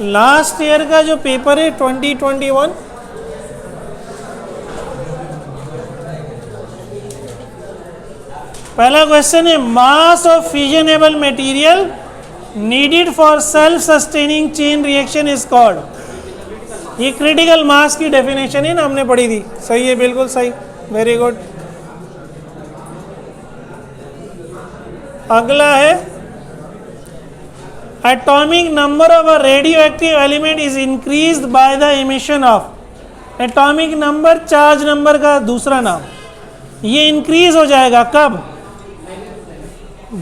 Last year का जो paper है 2021, पहला क्वेश्चन है mass of फिजनेबल material needed for self sustaining chain reaction is called. ये क्रिटिकल मास की डेफिनेशन है ना, हमने पढ़ी थी। सही है, बिल्कुल सही, वेरी गुड। अगला है atomic number of a radio active element is increased by the emission of. Atomic number charge number का दूसरा नाम। ये इंक्रीज हो जाएगा कब?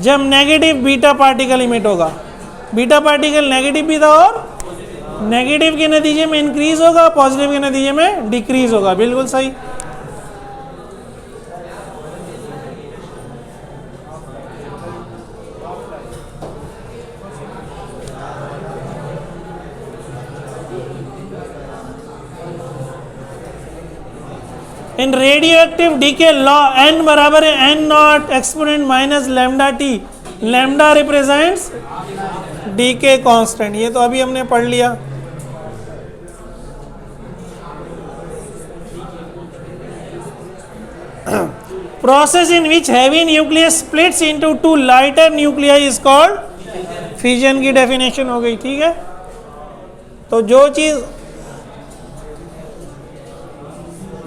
जब नेगेटिव बीटा पार्टिकल इमिट होगा। बीटा पार्टिकल नेगेटिव भी था और नेगेटिव के नतीजे में इंक्रीज होगा, पॉजिटिव के नतीजे में डिक्रीज होगा। बिल्कुल सही। इन रेडियोएक्टिव डीके लॉ n बराबर है n not exponent minus lambda T. Lambda represents decay constant. ये तो अभी हमने पढ़ लिया। Process in which heavy nucleus splits into two lighter nuclei is called fission की डेफिनेशन हो गई। ठीक है, तो जो चीज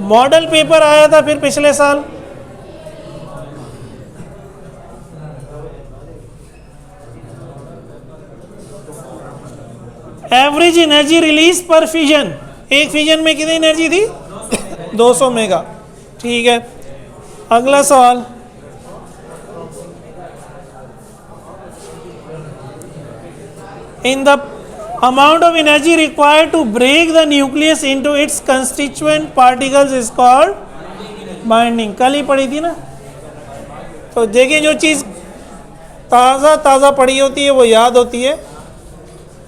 मॉडल पेपर आया था फिर पिछले साल, एवरेज एनर्जी रिलीज पर फिजन। एक फिजन में कितनी एनर्जी थी? 200 मेगा। ठीक है, अगला सवाल। In the amount of energy required to break the nucleus into its constituent particles is called binding। कल ही पढ़ी थी ना। तो देखिए, जो चीज़ ताज़ा पढ़ी होती है वो याद होती है।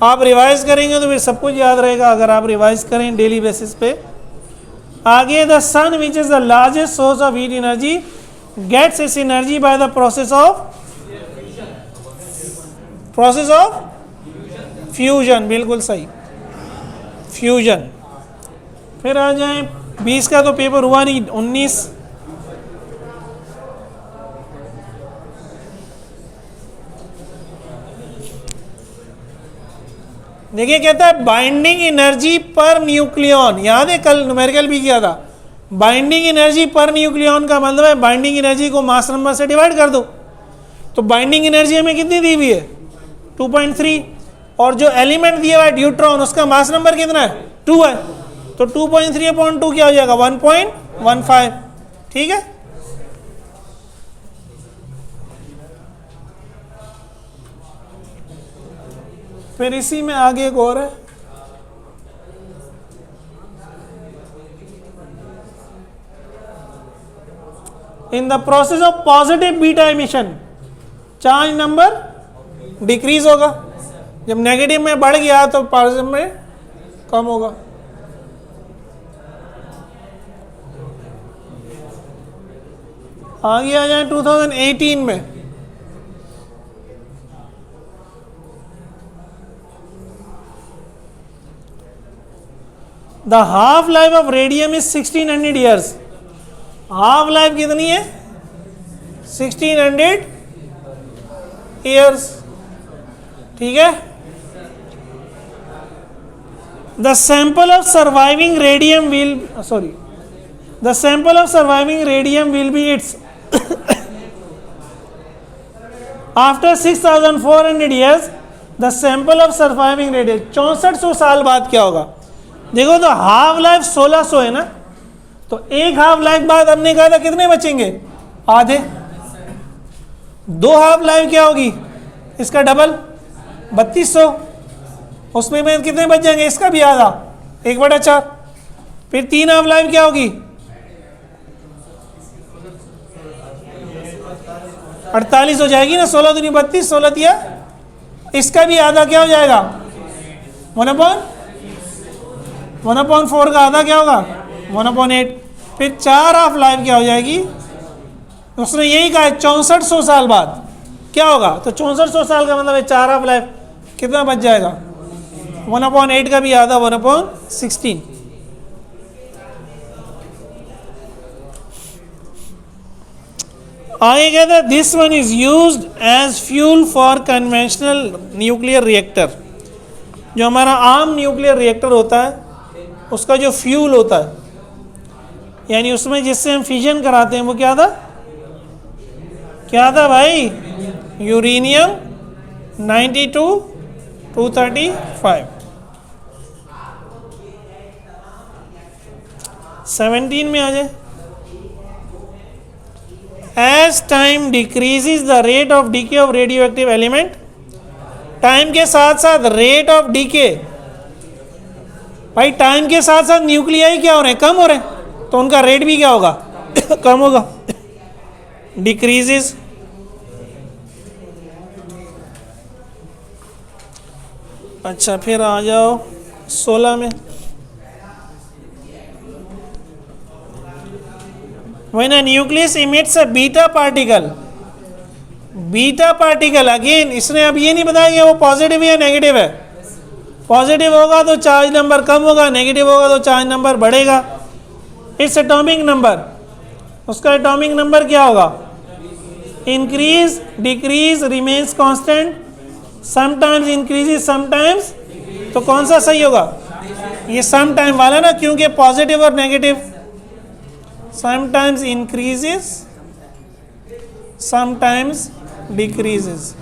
आप रिवाइज करेंगे तो फिर सब कुछ याद रहेगा, अगर आप रिवाइज करें डेली बेसिस पे। आगे, the sun which is the largest source of heat energy gets its energy by the process of fusion. बिल्कुल सही, फ्यूजन। फिर आ जाए 20 का तो पेपर हुआ नहीं, 19। देखिए, कहता है बाइंडिंग एनर्जी पर न्यूक्लियन। याद है कल न्यूमेरिकल भी किया था। बाइंडिंग एनर्जी पर न्यूक्लियन का मतलब है बाइंडिंग एनर्जी को मास नंबर से डिवाइड कर दो। तो बाइंडिंग एनर्जी हमें कितनी दी हुई है? 2.3। और जो एलिमेंट दिया हुआ है न्यूट्रॉन, उसका मास नंबर कितना है? 2 है। तो 2.3/2 क्या हो जाएगा? 1.15। ठीक है, फिर इसी में आगे एक और है। In the process of positive beta emission charge number decrease होगा। जब नेगेटिव में बढ़ गया तो पॉजिटिव में कम होगा। आगे आ जाए 2018 में। The half life of radium is 1600 years. Half life कितनी है? 1600 ईयर्स। ठीक है, the sample of surviving radium will be it's after 6400 years the sample of surviving radium. 6400 साल बाद क्या होगा? देखो, तो हाफ लाइफ 1600 है ना, तो एक हाफ लाइफ बाद हमने कहा था कितने बचेंगे? आधे। 2 हाफ लाइफ क्या होगी? इसका डबल 3200। उसमें में कितने बच जाएंगे? इसका भी आधा, 1/4। फिर 3 हाफ लाइफ क्या होगी? 48 हो जाएगी ना। 16 दूनी 32, 16 दिया। इसका भी आधा क्या हो जाएगा? 1/4 का आधा क्या होगा? 1/8। फिर 4 हाफ लाइफ क्या हो जाएगी? उसने यही कहा है 6400 साल बाद क्या होगा? तो 6400 साल का मतलब है 4 हाफ लाइफ कितना बच जाएगा? 1/8 का भी आधा 1/16। आगे कहता है this one is used as fuel for conventional nuclear reactor. जो हमारा आम न्यूक्लियर रिएक्टर होता है उसका जो फ्यूल होता है, यानी उसमें जिससे हम फिजन कराते हैं, वो क्या था? क्या था भाई? यूरेनियम 92 235। 17 में आ जाए। As time decreases the rate of decay of radioactive element, time के साथ साथ रेट ऑफ डीके, भाई टाइम के साथ साथ न्यूक्लियाई क्या हो रहे हैं? कम हो रहे हैं, तो उनका रेट भी क्या होगा? कम होगा, डिक्रीजेस। अच्छा फिर आ जाओ 16 में। When a nucleus emits a beta particle, beta particle, again इसने अब ये नहीं बताया कि वो पॉजिटिव या नेगेटिव है। पॉजिटिव होगा तो चार्ज नंबर कम होगा, नेगेटिव होगा तो चार्ज नंबर बढ़ेगा। इट्स एटॉमिक नंबर, उसका एटॉमिक नंबर क्या होगा? Increase, decrease, remains constant, sometimes increases sometimes. तो कौन सा सही होगा? ये सम टाइम वाला ना, क्योंकि पॉजिटिव और negative, sometimes increases sometimes decreases.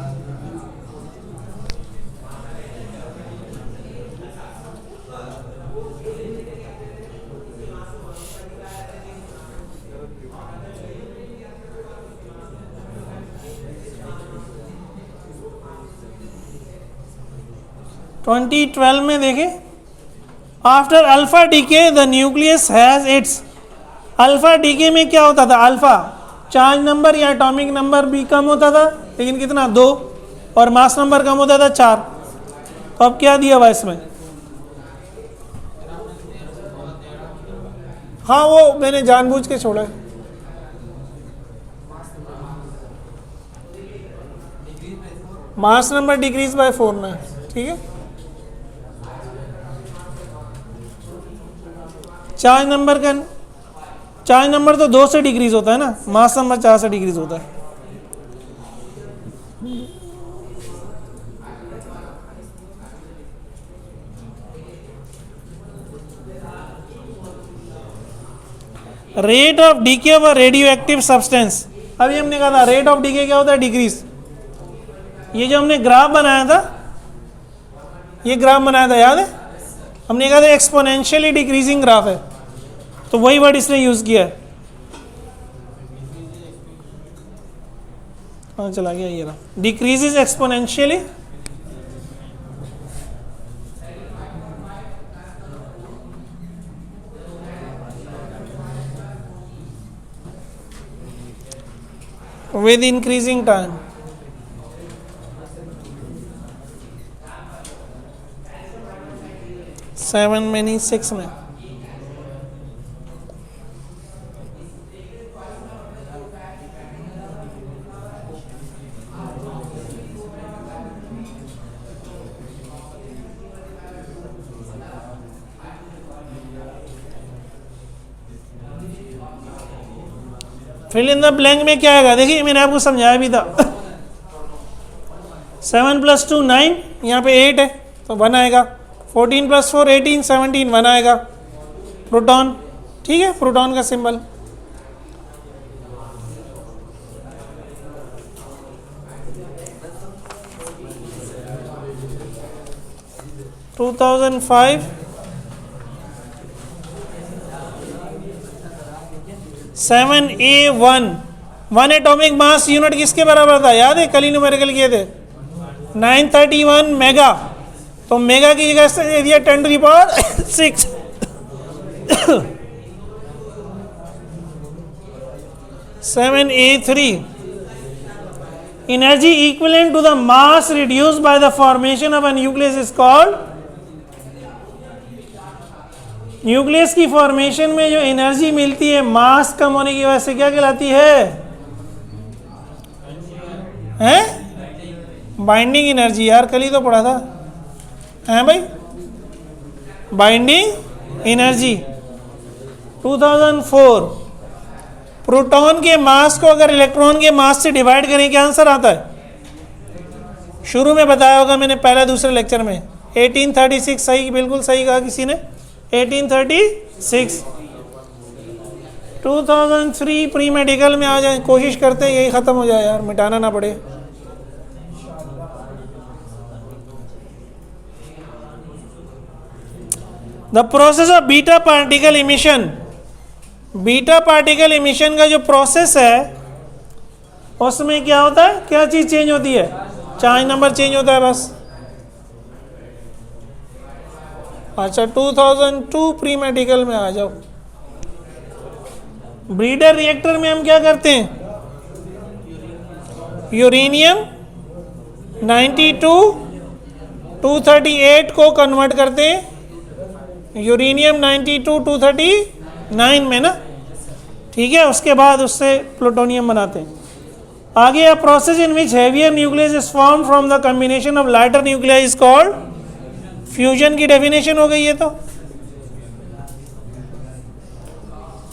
Twenty 12 में देखें, after alpha decay the nucleus has its. Alpha decay में क्या होता था? अल्फा चार्ज नंबर या एटॉमिक नंबर भी कम होता था, लेकिन कितना? 2, और मास नंबर कम होता था 4। तो अब क्या दिया हुआ इसमें? हाँ वो मैंने जानबूझ के छोड़ा है। मास नंबर डिक्रीज बाय 4 ना, ठीक है। चार्ज नंबर तो 2 से डिक्रीज होता है ना, मास नंबर 4 से डिक्रीज होता है। Rate of DK of radio active substance. अभी हमने कहा था रेट ऑफ डीके क्या होता है? डिक्रीज। ये जो हमने ग्राफ बनाया था, ये ग्राफ बनाया था, याद है? हमने कहा था एक्सपोनेंशियली डिक्रीजिंग ग्राफ है, तो वही वर्ड इसने यूज किया है। हाँ चला गया ये रहा, decreases exponentially. with increasing time। Seven में नहीं 6 में। फिल इन द ब्लैंक में क्या आएगा? देखिए मैंने आपको समझाया भी था। 7 + 2 9, यहाँ पे 8 है तो 1 आएगा। 14 + 4 18, 17 1 आएगा। प्रोटॉन, ठीक है, प्रोटॉन का symbol. To 2005 7A1 1 atomic mass unit किसके बराबर था? याद है, कल ही न्यूमेरिकल किए थे। 931 मेगा। तो मेगा की जगह से दे दिया 10⁶। 7A3 energy equivalent to the mass reduced by the formation of a nucleus is called. Nucleus की फॉर्मेशन में जो एनर्जी मिलती है मास कम होने की वजह से, क्या कहलाती है? हैं? Binding energy. यार कल ही तो पढ़ा था, हैं भाई? Binding energy. 2004 प्रोटॉन के मास को अगर इलेक्ट्रॉन के मास से डिवाइड करें क्या आंसर आता है? शुरू में बताया होगा मैंने पहला दूसरे लेक्चर में। 1836 सही, बिल्कुल सही कहा किसी ने, 1836। 2003 प्री मेडिकल में आ जाए, कोशिश करते हैं यही ख़त्म हो जाए यार, मिटाना ना पड़े। The process of beta particle emission. Beta particle emission का जो प्रोसेस है उसमें क्या होता है, क्या चीज़ चेंज होती है? चार्ज नंबर चेंज होता है बस। अच्छा 2002 प्री मेडिकल में आ जाओ। ब्रीडर रिएक्टर में हम क्या करते हैं? यूरेनियम 92 238 को कन्वर्ट करते हैं यूरेनियम 92 239 में ना, ठीक है। उसके बाद उससे प्लूटोनियम बनाते हैं। आगे a process in which heavier nucleus is form from the combination of lighter nucleus is called fusion की डेफिनेशन हो गई है तो।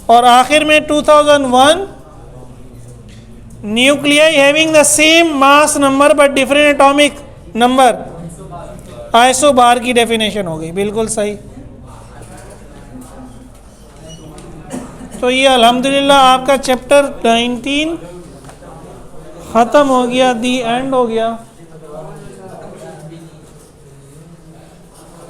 और आखिर में 2001 nuclei having the same mass number but different atomic number, isobar की डेफिनेशन हो गई, बिल्कुल सही। तो ये अल्हम्दुलिल्लाह आपका चैप्टर 19 ख़त्म हो गया, दी एंड हो गया।